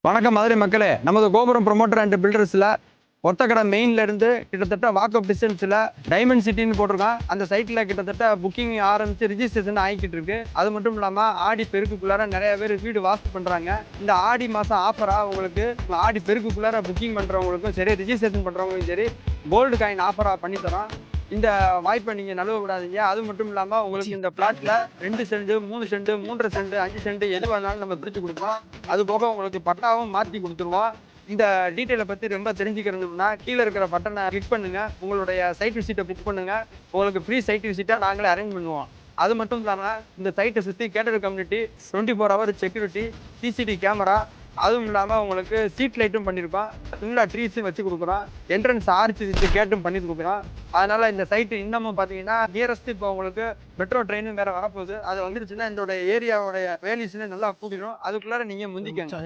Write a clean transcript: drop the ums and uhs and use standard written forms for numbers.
வணக்கம் மதுரை மக்களே. நமது கோபுரம் ப்ரொமோட்டர் அண்ட் பில்டர்ஸில் ஒத்தக்கடை மெயின்ல இருந்து கிட்டத்தட்ட வாக்கப் டிஸ்டன்ஸில் டைமண்ட் சிட்டின்னு போட்டிருக்கோம். அந்த சைட்டில் கிட்டத்தட்ட புக்கிங் ஆரம்பிச்சு ரிஜிஸ்ட்ரேஷன் ஆகிக்கிட்டு இருக்கு. அது மட்டும் இல்லாமல் ஆடி பெருக்குள்ளார நிறைய பேர் வீடு வாஸ்து பண்ணுறாங்க. இந்த ஆடி மாதம் ஆஃபராக உங்களுக்கு ஆடி பெருக்குள்ளார புக்கிங் பண்ணுறவங்களுக்கும் சரி, ரிஜிஸ்ட்ரேஷன் பண்ணுறவங்களுக்கும் சரி, கோல்டு காயின் ஆஃபராக பண்ணித்தரோம். இந்த வாய்ப்பை நீங்கள் நழுவ விடாதீங்க. அது மட்டும் இல்லாமல் உங்களுக்கு இந்த பிளாட்ல 2 சென்ட் 3 சென்ட் 3.5 சென்ட் 5 சென்ட் எது வேணாலும் நம்ம பிரித்து கொடுப்போம். அது போக உங்களுக்கு பட்டாவும் மாற்றி கொடுத்துருவோம். இந்த டீட்டெயிலை பற்றி ரொம்ப தெரிஞ்சுக்கிறதுனா கீழே இருக்கிற பட்டனை கிளிக் பண்ணுங்க. உங்களுடைய சைட் விசிட்டை புக் பண்ணுங்க. உங்களுக்கு ஃப்ரீ சைட் விசிட்டாக நாங்களே அரேஞ்ச் பண்ணுவோம். அது மட்டும் இல்லாமல் இந்த சைட்டை சுற்றி gated community, 24 hour security, CCTV camera, அதுவும் இல்லாமல் உங்களுக்கு ஸ்ட்ரீட் லைட்டும் பண்ணியிருக்கோம். ஃபுல்லாக ட்ரீஸும் வச்சு கொடுக்குறோம். என்ட்ரன்ஸ் ஆர்ச் வச்சு கேட்டும் பண்ணி கொடுக்குறோம். அதனால் இந்த சைட்டு இன்னமும் பார்த்தீங்கன்னா நியரஸ்ட் இப்போ உங்களுக்கு மெட்ரோ ட்ரெயினும் வேறு வரப்போகுது. அது வந்துருச்சுன்னா இந்த ஏரியாவோடைய வேல்யூஸ்னே நல்லா கூட்டிடும். அதுக்குள்ளார நீங்கள் முந்திக்கங்க.